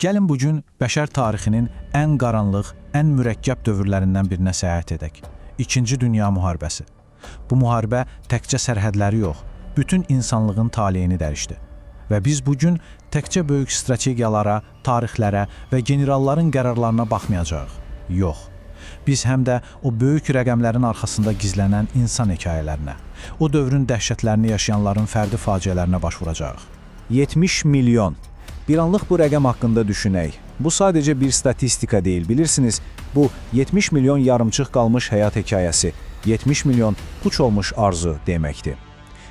Gəlin bugün bəşər tarixinin ən qaranlıq, ən mürəkkəb dövrlərindən birinə səyahət edək. İkinci Dünya Müharibəsi. Bu müharibə təkcə sərhədləri yox, bütün insanlığın taleyini dəyişdi. Və biz bugün təkcə böyük strategiyalara, tarixlərə və generalların qərarlarına baxmayacağıq. Yox. Biz həm də o böyük rəqəmlərin arxasında gizlənən insan hekayələrinə, o dövrün dəhşətlərini yaşayanların fərdi faciələrinə baş vuracağıq. 70 milyon. Bir anlıq bu rəqəm haqqında düşünək. Bu sadəcə bir statistika deyil, bilirsiniz, bu 70 milyon yarımçıq qalmış həyat hekayəsi, 70 milyon puç olmuş arzu deməkdir.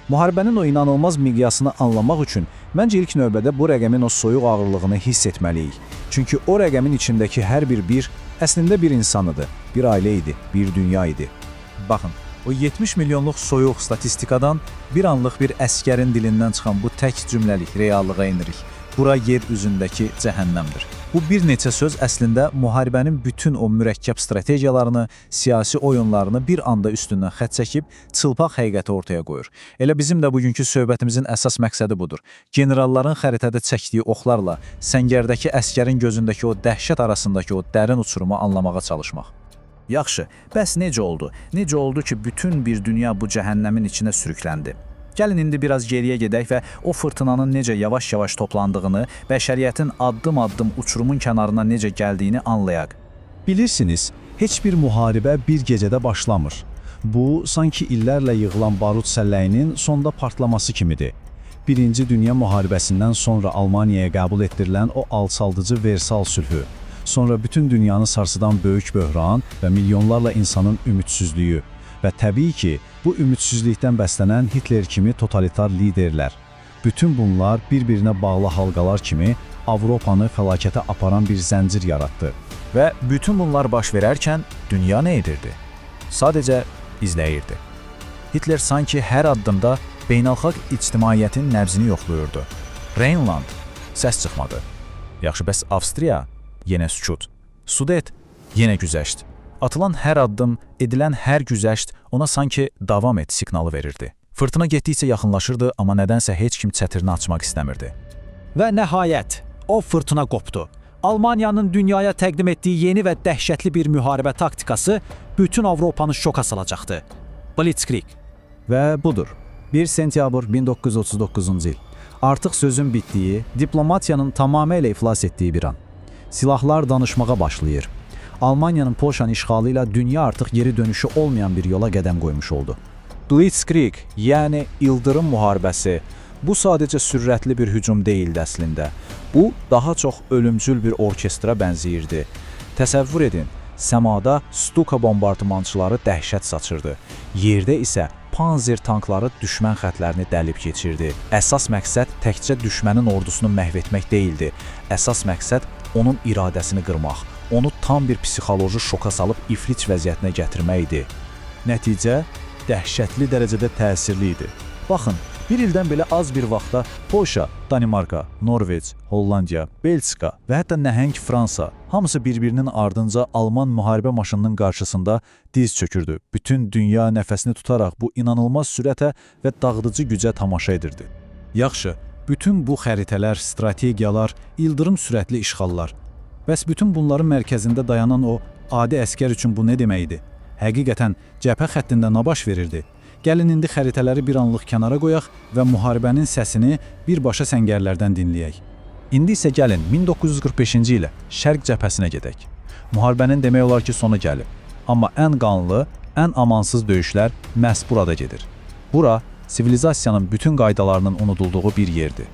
Müharibənin o inanılmaz miqyasını anlamaq üçün məncə ilk növbədə bu rəqəmin o soyuq ağırlığını hiss etməliyik. Çünki o rəqəmin içindəki hər bir əslində bir insanıdır, bir ailə idi, bir dünya idi. Baxın, o 70 milyonluq soyuq statistikadan bir anlıq bir əskərin dilindən çıxan bu tək cümləlik reallığa inirik. Bura yer üzündəki cəhənnəmdir. Bu bir neçə söz əslində müharibənin bütün o mürəkkəb strategiyalarını, siyasi oyunlarını bir anda üstündən xətt çəkib çılpaq həqiqəti ortaya qoyur. Elə bizim də bugünkü söhbətimizin əsas məqsədi budur. Generalların xəritədə çəkdiyi oxlarla səngərdəki əskərin gözündəki o dəhşət arasındakı o dərin uçurumu anlamağa çalışmaq. Yaxşı, bəs necə oldu? Necə oldu ki, bütün bir dünya bu cəhənnəmin içinə sürükləndi? Gəlin indi biraz geriyə gedək və o fırtınanın necə yavaş-yavaş toplandığını, bəşəriyyətin addım-addım uçurumun kənarına necə gəldiyini anlayaq. Bilirsiniz, heç bir müharibə bir gecədə başlamır. Bu, sanki illərlə yığılan barut səlləyinin sonda partlaması kimidir. Birinci Dünya Müharibəsindən sonra Almaniyaya qəbul etdirilən o alçaldıcı Versal sülhü, sonra bütün dünyanı sarsıdan böyük böhran və milyonlarla insanın ümidsizliyi və təbii ki, bu ümidsizlikdən bəslənən Hitler kimi totalitar liderlər. Bütün bunlar bir-birinə bağlı halqalar kimi Avropanı fəlakətə aparan bir zəncir yaratdı. Və bütün bunlar baş verərkən dünya nə edirdi? Sadəcə izləyirdi. Hitler sanki hər addımda beynəlxalq ictimaiyyətin nəbzini yoxluyurdu. Rheinland, səs çıxmadı. Yaxşı, bəs Avstriya? Yenə sükut. Sudet? Yenə güzəşt. Atılan hər addım, edilən hər güzəşt ona sanki davam et siqnalı verirdi. Fırtına getdikcə yaxınlaşırdı, amma nədənsə heç kim çətirini açmaq istəmirdi. Və nəhayət, o fırtına qopdu. Almaniyanın dünyaya təqdim etdiyi yeni və dəhşətli bir müharibə taktikası bütün Avropanı şoka salacaqdı. Blitzkrieg. Və budur. 1 sentyabr 1939-cu il. Artıq sözün bitdiyi, diplomatiyanın tamamilə iflas etdiyi bir an. Silahlar danışmağa başlayır. Almaniyanın Polşanı işğalı ilə dünya artıq geri dönüşü olmayan bir yola qədəm qoymuş oldu. Blitzkrieg, yəni ildırım müharibəsi, bu sadəcə sürətli bir hücum deyildi əslində. Bu, daha çox ölümcül bir orkestra bənzəyirdi. Təsəvvür edin, səmada Stuka bombardımançıları dəhşət saçırdı. Yerdə isə Panzer tankları düşmən xətlərini dəlib keçirdi. Əsas məqsəd təkcə düşmənin ordusunu məhv etmək deyildi. Əsas məqsəd onun iradəsini qırmaq, onu tam bir psixoloji şoka salıb iflic vəziyyətinə gətirmək idi. Nəticə dəhşətli dərəcədə təsirli idi. Baxın, bir ildən belə az bir vaxtda Polşa, Danimarka, Norveç, Hollandiya, Belçika və hətta nəhəng Fransa hamısı bir-birinin ardınca Alman müharibə maşınının qarşısında diz çökürdü. Bütün dünya nəfəsini tutaraq bu inanılmaz sürətə və dağıdıcı gücə tamaşa edirdi. Yaxşı, bütün bu xəritələr, strategiyalar, ildırım sürətli işğallar. Bəs bütün bunların mərkəzində dayanan o adi əskər üçün bu nə deməkdir? Həqiqətən cəbhə xəttində nə baş verirdi? Gəlin indi xəritələri bir anlıq kənara qoyaq və müharibənin səsini birbaşa səngərlərdən dinləyək. İndi isə gəlin 1945-ci ilə Şərq cəbhəsinə gedək. Müharibənin demək olar ki, sonu gəlib. Amma ən qanlı, ən amansız döyüşlər məhz burada gedir. Bura, sivilizasiyanın bütün qaydalarının unudulduğu bir yerdir.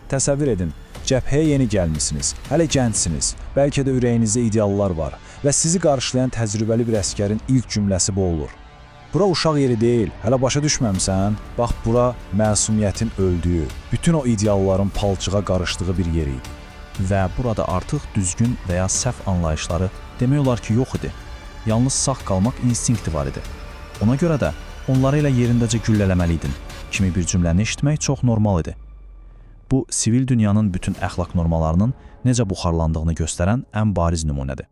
Təsəvvür edin, cəbhəyə yeni gəlmisiniz, hələ gəncsiniz, bəlkə də ürəyinizdə ideallar var və sizi qarşılayan təcrübəli bir əskərin ilk cümləsi bu olur. Bura uşaq yeri deyil, hələ başa düşməmsən, bax bura məsumiyyətin öldüyü, bütün o idealların palçığa qarışdığı bir yer idi. Və burada artıq düzgün və ya səhv anlayışları demək olar ki, yox idi. Yalnız sağ qalmaq instinkti var idi. Ona görə də onları elə yerindəcə güllələməliydin kimi bir cümləni eşitmək çox normal idi. Bu, sivil dünyanın bütün əxlaq normalarının necə buxarlandığını göstərən ən bariz nümunədir.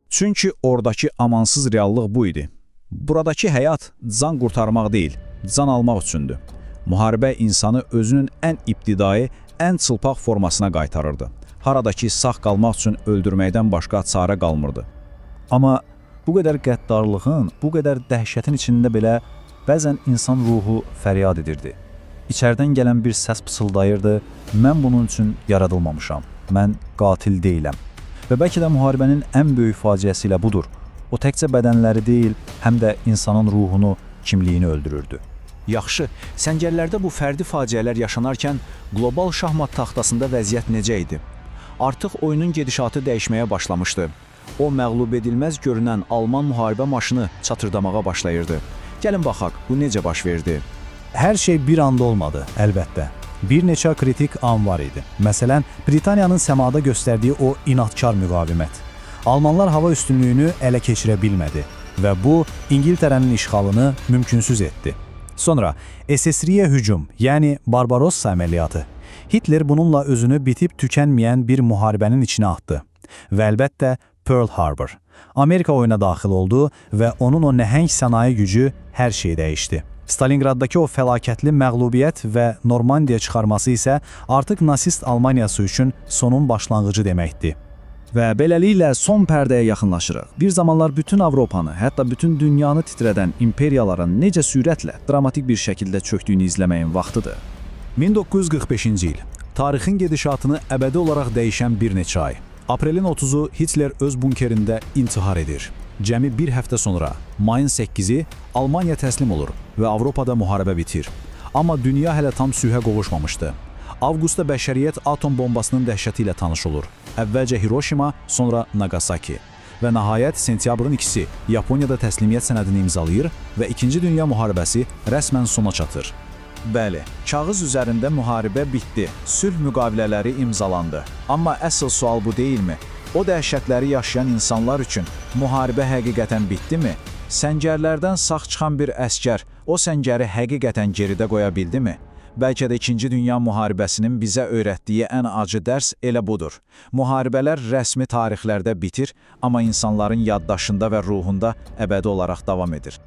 Çünki oradakı amansız reallıq bu idi. Buradakı həyat can qurtarmaq deyil, can almaq üçündür. Müharibə insanı özünün ən ibtidai, ən çılpaq formasına qaytarırdı. haradakı sağ qalmaq üçün öldürməkdən başqa çarə qalmırdı. Amma bu qədər qəddarlığın, bu qədər dəhşətin içində belə bəzən insan ruhu fəryad edirdi. İçərdən gələn bir səs pısıldayırdı: "Mən bunun üçün yaradılmamışam. Mən qatil deyiləm." Və bəlkə də müharibənin ən böyük faciəsi ilə budur. O təkcə bədənləri deyil, həm də insanın ruhunu, kimliyini öldürürdü. Yaxşı, səngərlərdə bu fərdi faciələr yaşanarkən qlobal şahmat taxtasında vəziyyət necə idi? Artıq oyunun gedişatı dəyişməyə başlamışdı. O məğlub edilməz görünən Alman müharibə maşını çatırdamağa başlayırdı. Gəlin baxaq, bu necə baş verdi? Hər şey bir anda olmadı, əlbəttə. Bir neçə kritik an var idi. Məsələn, Britaniyanın səmada göstərdiyi o inadkar müqavimət. Almanlar hava üstünlüyünü ələ keçirə bilmədi və bu İngiltərənin işğalını mümkünsüz etdi. Sonra SSRİ-yə hücum, yəni Barbarossa əməliyyatı. Hitler bununla özünü bitib tükənməyən bir müharibənin içinə atdı. Və əlbəttə Pearl Harbor. Amerika oyuna daxil oldu və onun o nəhəng sənaye gücü hər şeyi dəyişdi. Stalingraddakı o fəlakətli məğlubiyyət və Normandiya çıxarması isə artıq nasist Almaniyası üçün sonun başlanğıcı deməkdir. Və beləliklə son pərdəyə yaxınlaşırıq. Bir zamanlar bütün Avropanı, hətta bütün dünyanı titrədən imperiyaların necə sürətlə, dramatik bir şəkildə çökdüyünü izləməyin vaxtıdır. 1945-ci il. Tarixin gedişatını əbədi olaraq dəyişən bir neçə ay. Aprelin 30-u Hitler öz bunkerində intihar edir. Cəmi bir həftə sonra, mayın 8-i Almaniya təslim olur və Avropada müharibə bitir. Amma dünya hələ tam sülhə qovuşmamışdı. Avqustda bəşəriyyət atom bombasının dəhşəti ilə tanış olur. Əvvəlcə Hiroşima, sonra Nagasaki. Və nəhayət sentyabrın 2-si Yaponiyada təslimiyyət sənədini imzalayır və 2-ci Dünya müharibəsi rəsmən sona çatır. Bəli, kağız üzərində müharibə bitdi, sülh müqavilələri imzalandı. Amma əsl sual bu deyilmi? O dəhşətləri yaşayan insanlar üçün müharibə həqiqətən bitdimi? Səngərlərdən sağ çıxan bir əskər o səngəri həqiqətən geridə qoya bildimi? Bəlkə də 2-ci Dünya müharibəsinin bizə öyrətdiyi ən acı dərs elə budur. Müharibələr rəsmi tarixlərdə bitir, amma insanların yaddaşında və ruhunda əbədi olaraq davam edir.